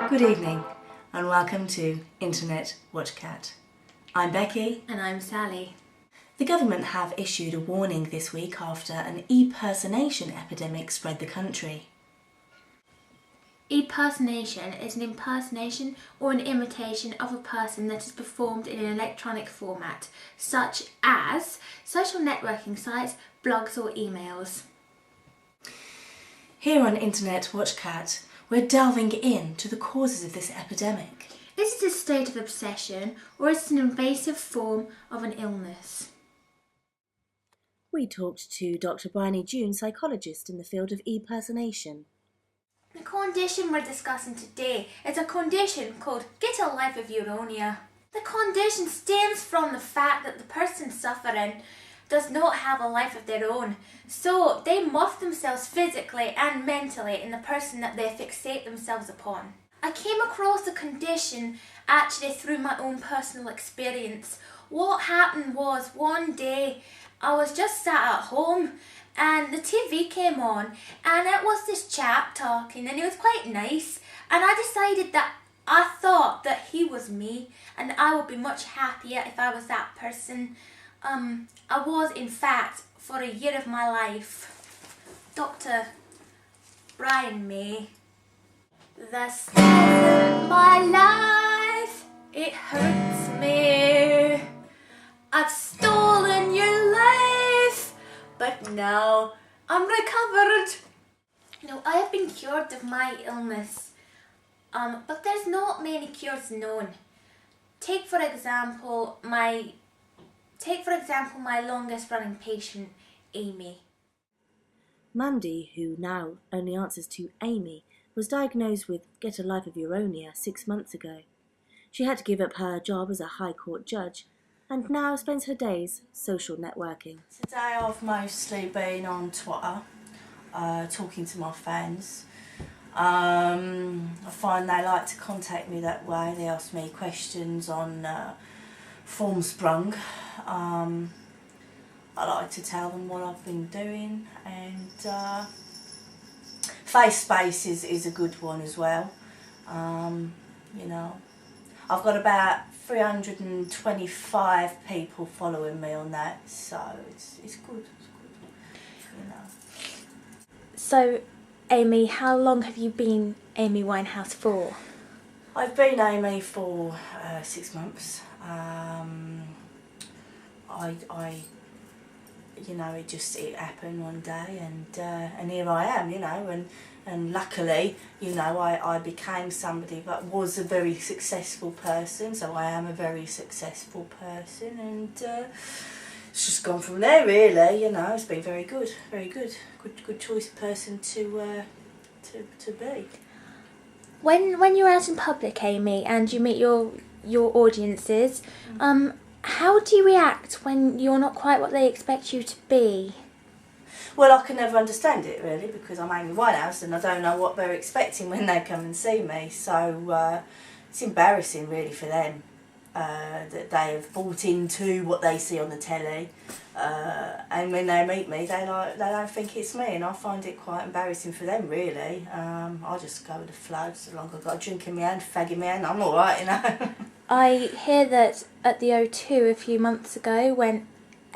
Good evening and welcome to Internet Watchcat. I'm Becky. And I'm Sally. The government have issued a warning this week after an e-personation epidemic spread the country. E-personation is an impersonation or an imitation of a person that is performed in an electronic format, such as social networking sites, blogs or emails. Here on Internet Watchcat, we're delving into the causes of this epidemic. Is it a state of obsession or is it an invasive form of an illness? We talked to Dr. Bryony June, psychologist in the field of e-personation. The condition we're discussing today is a condition called get a life of your own. The condition stems from the fact that the person suffering does not have a life of their own, so they morph themselves physically and mentally in the person that they fixate themselves upon. I came across the condition actually through my own personal experience. What happened was one day I was just sat at home and the TV came on and it was this chap talking and he was quite nice, and I decided that I thought that he was me and I would be much happier if I was that person. I was in fact for a year of my life Dr. Brian May. The story of my life, it hurts me. I've stolen your life, but now I'm recovered. No, I have been cured of my illness, but there's not many cures known. Take for example my longest running patient, Amy. Mandy, who now only answers to Amy, was diagnosed with get a life of your own 6 months ago. She had to give up her job as a High Court judge and now spends her days social networking. Today I've mostly been on Twitter, talking to my fans. I find they like to contact me that way. They ask me questions on Formsprung. I like to tell them what I've been doing, and face space is a good one as well. You know, I've got about 325 people following me on that, so it's good. It's good, you know. So, Amy, how long have you been Amy Winehouse for? I've been Amy for 6 months. You know, it happened one day, and here I am, you know, and luckily, you know, I became somebody that was a very successful person, so I am a very successful person, and it's just gone from there, really. You know, it's been very good, good choice of person to be. When you're out in public, Amy, and you meet your audiences, how do you react when you're not quite what they expect you to be? Well, I can never understand it really, because I'm Amy Winehouse and I don't know what they're expecting when they come and see me. So it's embarrassing really for them that they have bought into what they see on the telly, and when they meet me, they don't think it's me, and I find it quite embarrassing for them really. I just go with the flow. So long as I've got a drink in my hand, fag in my hand, I'm all right, you know. I hear that at the O2 a few months ago, when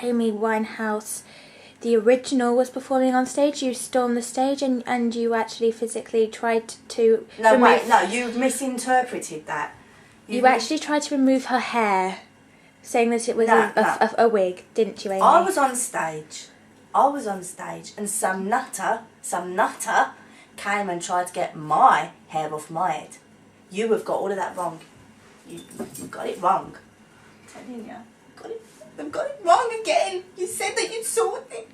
Amy Winehouse, the original, was performing on stage, you stormed the stage and you actually physically tried to you've misinterpreted that. You actually tried to remove her hair, saying that it was a wig, didn't you, Amy? I was on stage, and some nutter came and tried to get my hair off my head. You have got all of that wrong. You've got it wrong. I'm telling you, I've got it wrong again. You said that you'd sort it.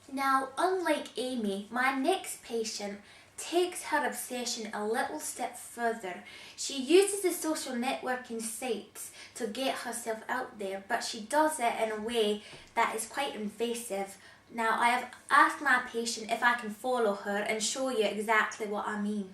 Now, unlike Amy, my next patient takes her obsession a little step further. She uses the social networking sites to get herself out there, but she does it in a way that is quite invasive. Now, I have asked my patient if I can follow her and show you exactly what I mean.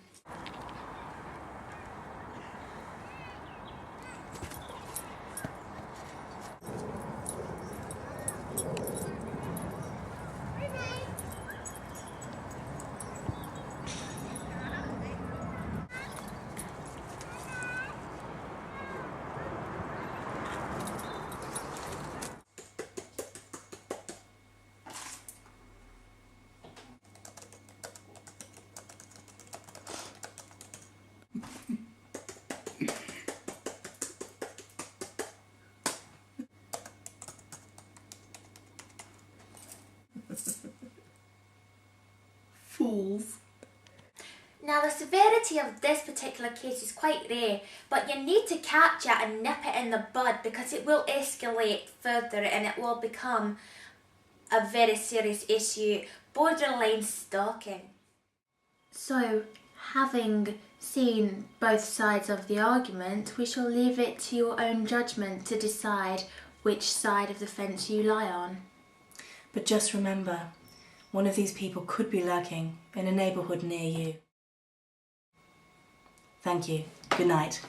Fools. Now, the severity of this particular case is quite rare, but you need to catch it and nip it in the bud because it will escalate further and it will become a very serious issue, borderline stalking. So, having seen both sides of the argument, we shall leave it to your own judgment to decide which side of the fence you lie on. But just remember, one of these people could be lurking in a neighbourhood near you. Thank you. Good night.